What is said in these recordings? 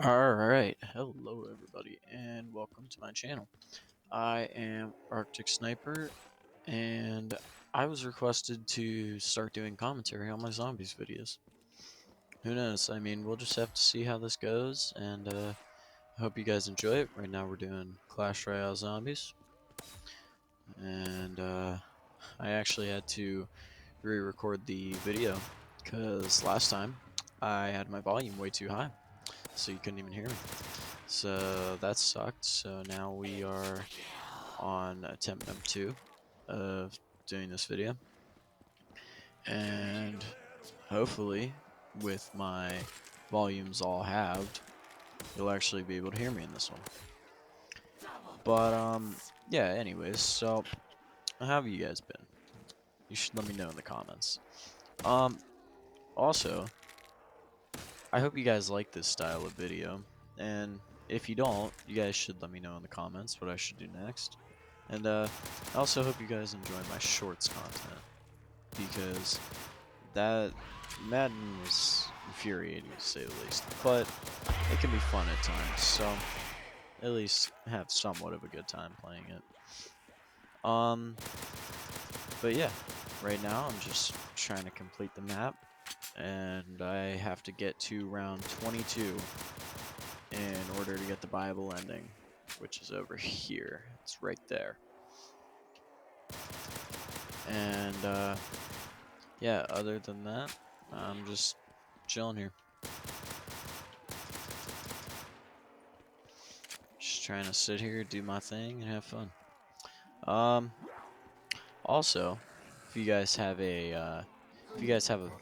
Alright, hello everybody, and welcome to my channel. I am Arctic Sniper, and I was requested to start doing commentary on my zombies videos. Who knows, I mean, we'll just have to see how this goes, and I hope you guys enjoy it. Right now we're doing Clash Royale Zombies, and I actually had to re-record the video, because last time I had my volume way too high, so you couldn't even hear me. So that sucked. So now we are on attempt number 2 of doing this video. And hopefully, with my volumes all halved, you'll actually be able to hear me in this one. But, yeah, anyways, so how have you guys been? You should let me know in the comments. Um, Also, I hope you guys like this style of video, and if you don't, you guys should let me know in the comments what I should do next. And I also hope you guys enjoy my shorts content, because that Madden is infuriating to say the least, but it can be fun at times, so at least have somewhat of a good time playing it. Um, but yeah, right now I'm just trying to complete the map, and I have to get to round 22 in order to get the Bible ending, which is over here. It's right there. And yeah, other than that, I'm just chilling here. Just trying to sit here, do my thing, and have fun. Um, Also, if you guys have a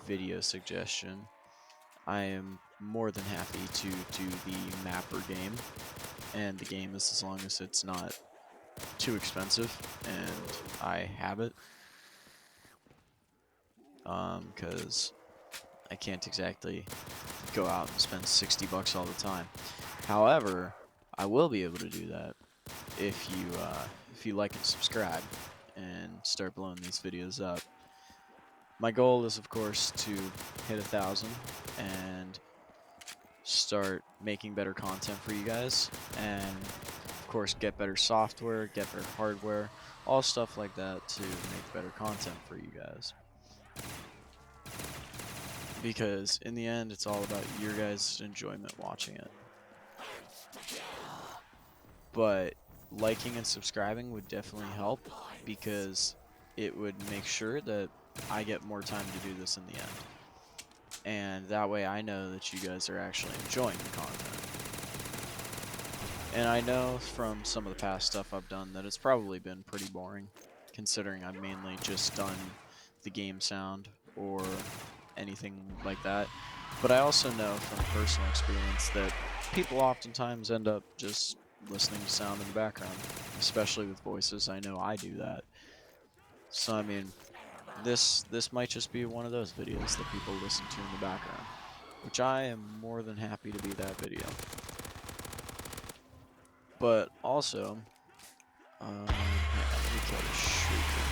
video suggestion, I am more than happy to do the mapper game, and the game is as long as it's not too expensive, and I have it. Because I can't exactly go out and spend 60 bucks all the time. However, I will be able to do that if you like and subscribe and start blowing these videos up. My goal is, of course, to hit 1,000 and start making better content for you guys, and of course get better software, get better hardware, all stuff like that to make better content for you guys. Because in the end, it's all about your guys' enjoyment watching it. But liking and subscribing would definitely help, because it would make sure that I get more time to do this in the end. And that way I know that you guys are actually enjoying the content. And I know from some of the past stuff I've done that it's probably been pretty boring, considering I've mainly just done the game sound or anything like that. But I also know from personal experience that people oftentimes end up just listening to sound in the background, especially with voices. I know I do that. So I mean, this might just be one of those videos that people listen to in the background, which I am more than happy to be that video. But also, hang on, let me kill this shrieker.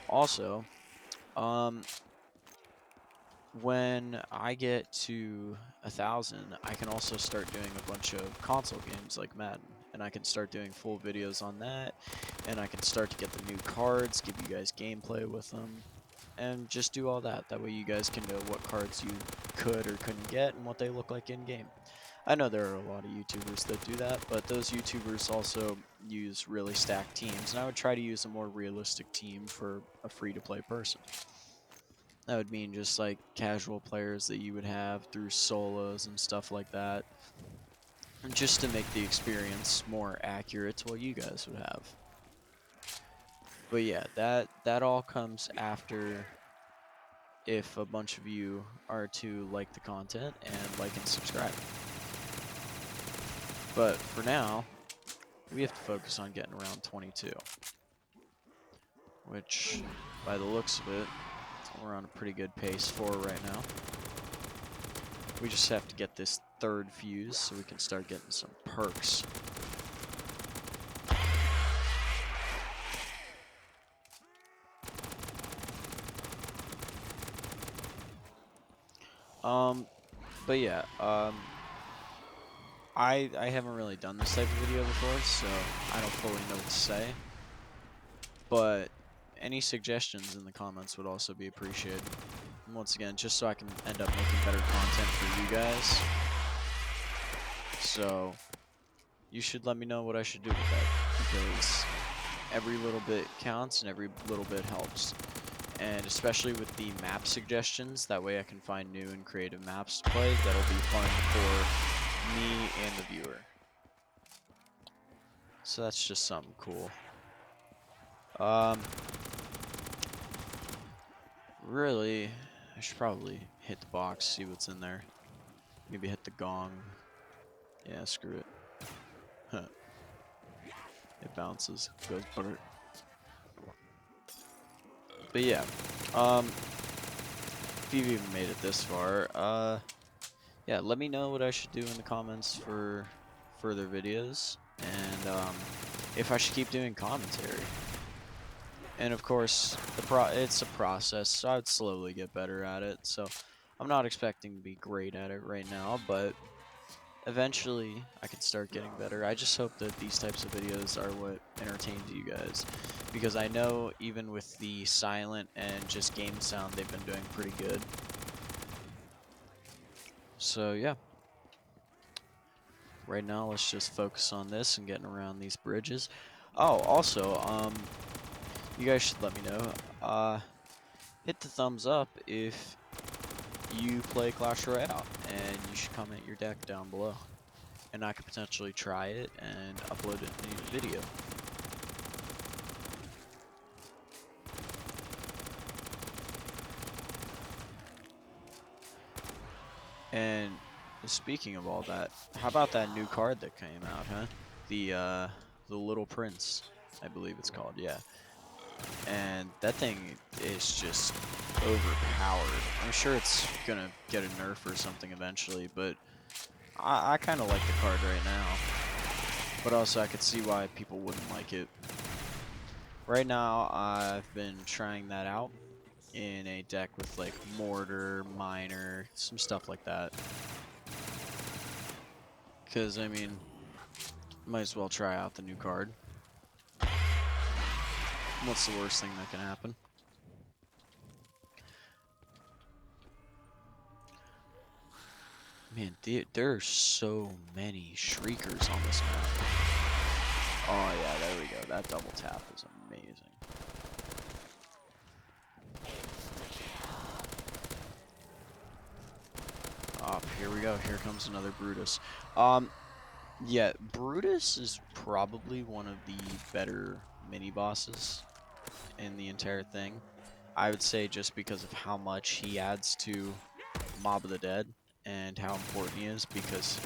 Also, um, when I get to 1,000, I can also start doing a bunch of console games like Madden, and I can start doing full videos on that, and I can start to get the new cards, give you guys gameplay with them, and just do all that. That way you guys can know what cards you could or couldn't get and what they look like in game. I know there are a lot of YouTubers that do that, but those YouTubers also use really stacked teams, and I would try to use a more realistic team for a free-to-play person. That would mean just like casual players that you would have through solos and stuff like that, and just to make the experience more accurate to what you guys would have. But yeah, that all comes after, if a bunch of you are to like the content and like and subscribe. But for now, we have to focus on getting around 22, which, by the looks of it, we're on a pretty good pace for right now. We just have to get this third fuse so we can start getting some perks. Um, but yeah, I haven't really done this type of video before, so I don't fully know what to say. But any suggestions in the comments would also be appreciated. And once again, just so I can end up making better content for you guys. So you should let me know what I should do with that, because every little bit counts and every little bit helps. And especially with the map suggestions, that way I can find new and creative maps to play that'll be fun for me and the viewer. So that's just something cool. Really, I should probably hit the box, see what's in there. Maybe hit the gong. Yeah, screw it. Huh. It bounces, goes butter. But yeah, if you've even made it this far, yeah, let me know what I should do in the comments for further videos, and if I should keep doing commentary. And of course, it's a process, so I would slowly get better at it. So I'm not expecting to be great at it right now, but eventually I can start getting better. I just hope that these types of videos are what entertains you guys, because I know even with the silent and just game sound, they've been doing pretty good. So yeah. Right now, let's just focus on this and getting around these bridges. Oh, also, you guys should let me know. Hit the thumbs up if you play Clash Royale, and you should comment your deck down below. And I could potentially try it and upload it in a video. And speaking of all that, how about that new card that came out, huh? The Little Prince, I believe it's called, yeah. And that thing is just overpowered. I'm sure it's gonna get a nerf or something eventually, but I kind of like the card right now. But also, I could see why people wouldn't like it. Right now, I've been trying that out in a deck with like Mortar, Miner, some stuff like that. Because, I mean, might as well try out the new card. What's the worst thing that can happen? Man, there are so many Shriekers on this map. Oh yeah, there we go. That double tap is amazing. Oh, here we go. Here comes another Brutus. Yeah, Brutus is probably one of the better mini-bosses in the entire thing. I would say just because of how much he adds to Mob of the Dead and how important he is, because,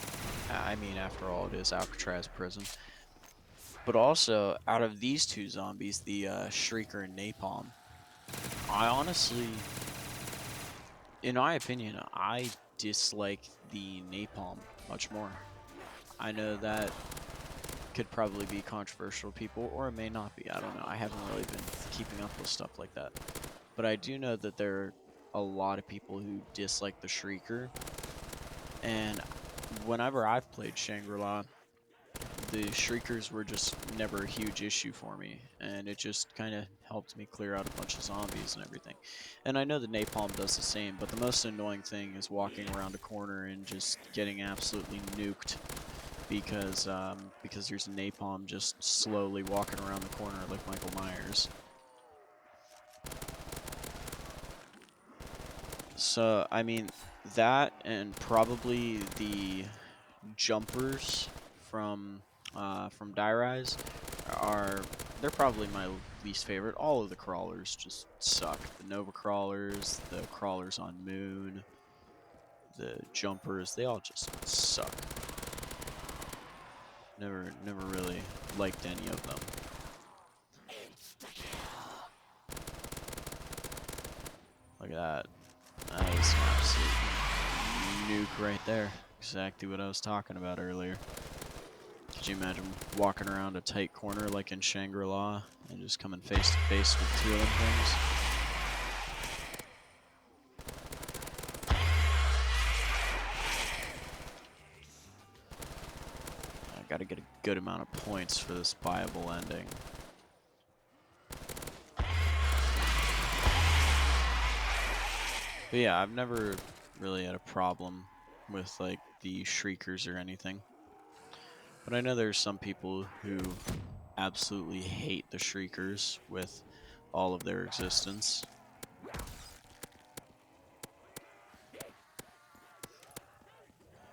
I mean, after all, it is Alcatraz prison. But also, out of these two zombies, the Shrieker and Napalm, I honestly, in my opinion, I dislike the Napalm much more. I know that could probably be controversial to people, or it may not be. I don't know. I haven't really been keeping up with stuff like that. But I do know that there are a lot of people who dislike the Shrieker. And whenever I've played Shangri-La, the Shriekers were just never a huge issue for me. And it just kind of helped me clear out a bunch of zombies and everything. And I know the Napalm does the same, but the most annoying thing is walking around a corner and just getting absolutely nuked. Because there's Napalm just slowly walking around the corner like Michael Myers. So, I mean, that and probably the jumpers from Die Rise they're probably my least favorite. All of the crawlers just suck. The Nova crawlers, the crawlers on Moon, the jumpers, they all just suck. Never really liked any of them. Look at that. That is an absolute nuke right there. Exactly what I was talking about earlier. Could you imagine walking around a tight corner like in Shangri-La and just coming face to face with two of them things? Gotta get a good amount of points for this viable ending. But yeah, I've never really had a problem with like the shriekers or anything. But I know there's some people who absolutely hate the shriekers with all of their existence.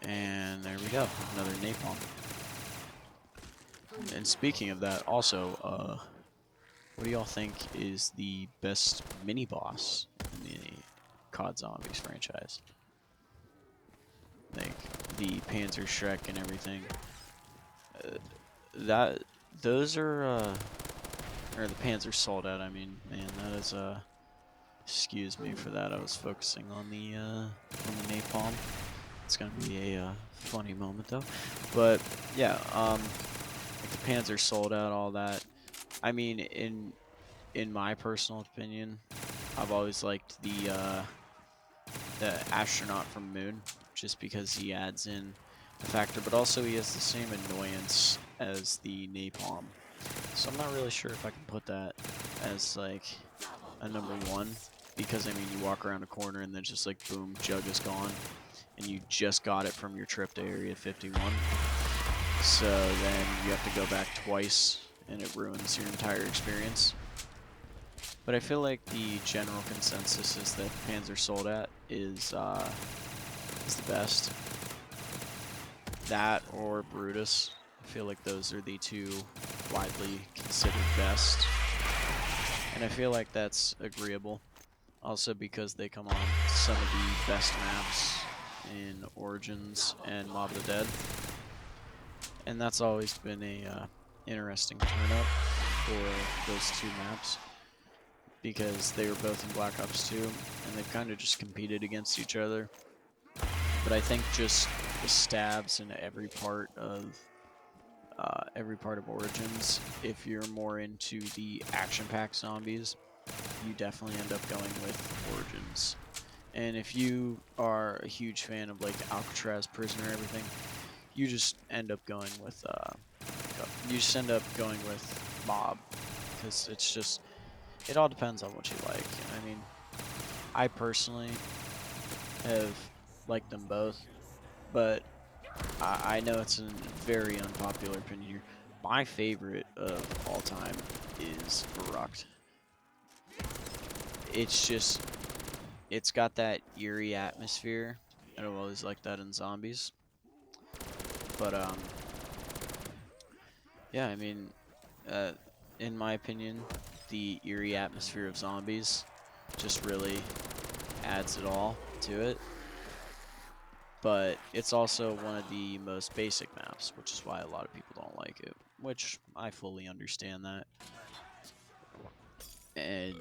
And there we go, another napalm. And speaking of that, also, what do y'all think is the best mini boss in the COD Zombies franchise? Like the Panzer Shrek and everything. That those are or the Panzer Soldat. I mean, man, that is excuse me for that. I was focusing on the napalm. It's gonna be a funny moment though, but yeah, like the Panzer Soldat, all that. I mean, in my personal opinion, I've always liked the astronaut from Moon, just because he adds in a factor, but also he has the same annoyance as the napalm. So I'm not really sure if I can put that as like a number one, because I mean you walk around a corner and then just like boom, Jug is gone, and you just got it from your trip to Area 51. So then you have to go back twice, and it ruins your entire experience. But I feel like the general consensus is that Panzer Soldat is the best. That or Brutus. I feel like those are the two widely considered best. And I feel like that's agreeable. Also because they come on some of the best maps in Origins and Mob of the Dead. And that's always been a interesting turn-up for those two maps, because they were both in Black Ops 2, and they've kind of just competed against each other. But I think just the stabs in every part of Origins, if you're more into the action-packed zombies, you definitely end up going with Origins. And if you are a huge fan of like Alcatraz Prisoner and everything, you just end up going with Mob, because it's just, it all depends on what you like. And I mean, I personally have liked them both, but I know it's a very unpopular opinion here. My favorite of all time is Verrucht. It's just, it's got that eerie atmosphere, and I've always liked that in zombies. But yeah, I mean, in my opinion, the eerie atmosphere of zombies just really adds it all to it. But it's also one of the most basic maps, which is why a lot of people don't like it, which I fully understand that. And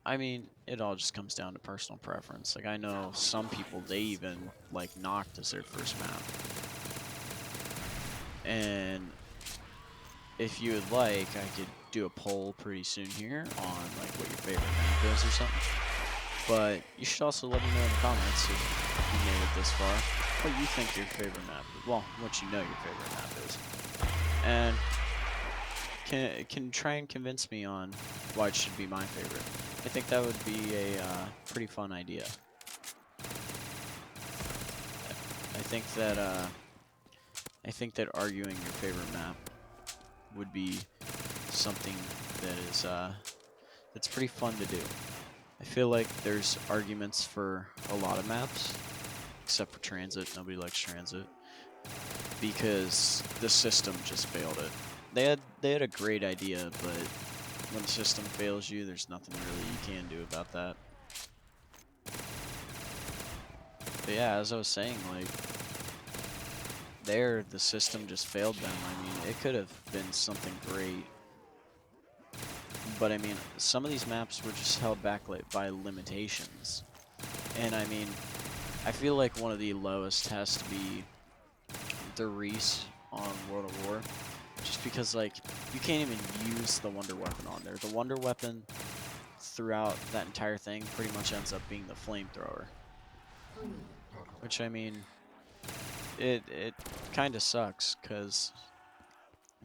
I mean, it all just comes down to personal preference. Like, I know some people, they even like Noct as their first map. And if you would like, I could do a poll pretty soon here on like what your favorite map is or something. But you should also let me know in the comments if you made it this far, what you think your favorite map is. Well, what you know your favorite map is. And can try and convince me on why it should be my favorite. I think that would be a pretty fun idea. I think that arguing your favorite map would be something that is that's pretty fun to do. I feel like there's arguments for a lot of maps, except for Transit. Nobody likes Transit because the system just failed it. They had a great idea, but when the system fails you, there's nothing really you can do about that. But yeah, as I was saying, like, the system just failed them. I mean, it could have been something great. But I mean, some of these maps were just held back by limitations. And I mean, I feel like one of the lowest has to be the Reese on World of War. Just because, like, you can't even use the Wonder Weapon on there. The Wonder Weapon throughout that entire thing pretty much ends up being the flamethrower. Which, I mean, it kind of sucks because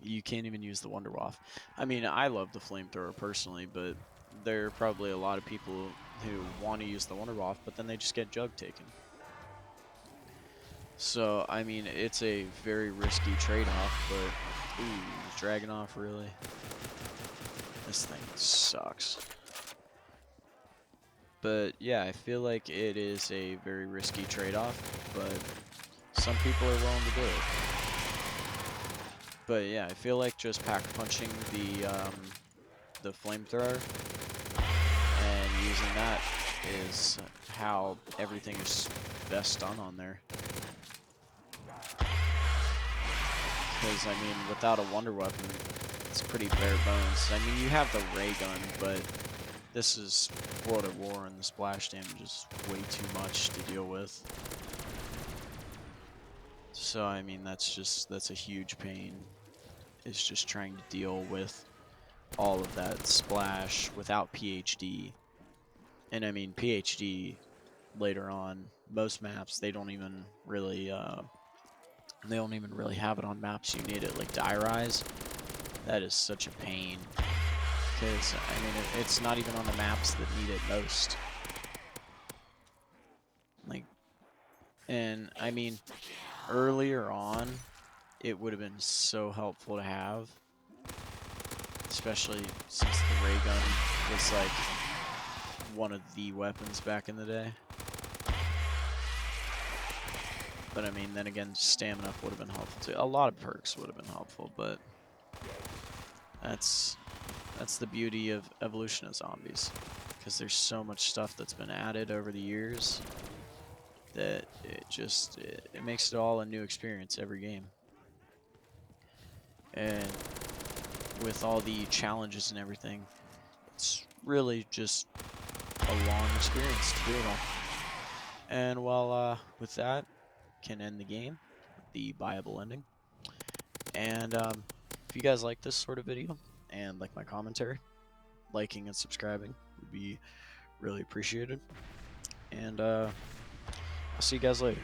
you can't even use the Wonder Waff. I mean, I love the flamethrower personally, but there are probably a lot of people who want to use the Wonder Waff, but then they just get jug taken. So, I mean, it's a very risky trade-off, but... Ooh, Dragunov, really? This thing sucks. But, yeah, I feel like it is a very risky trade-off, but some people are willing to do it. But, yeah, I feel like just pack-punching the flamethrower and using that is how everything is best done on there. Because, I mean, without a wonder weapon, it's pretty bare bones. I mean, you have the ray gun, but this is World at War, and the splash damage is way too much to deal with. So, I mean, that's a huge pain. It's just trying to deal with all of that splash without PhD. And, I mean, PhD, later on, most maps, they don't even really have it on maps you need it, like Die Rise. That is such a pain. Because, I mean, it's not even on the maps that need it most. Like, and, I mean, earlier on, it would have been so helpful to have. Especially since the ray gun was, like, one of the weapons back in the day. But, I mean, then again, stamina would have been helpful, too. A lot of perks would have been helpful, but that's the beauty of evolution of zombies, because there's so much stuff that's been added over the years that it makes it all a new experience every game. And with all the challenges and everything, it's really just a long experience to do it all. And well, with that, can end the game with the viable ending. And if you guys like this sort of video and like my commentary, liking and subscribing would be really appreciated. And I'll see you guys later.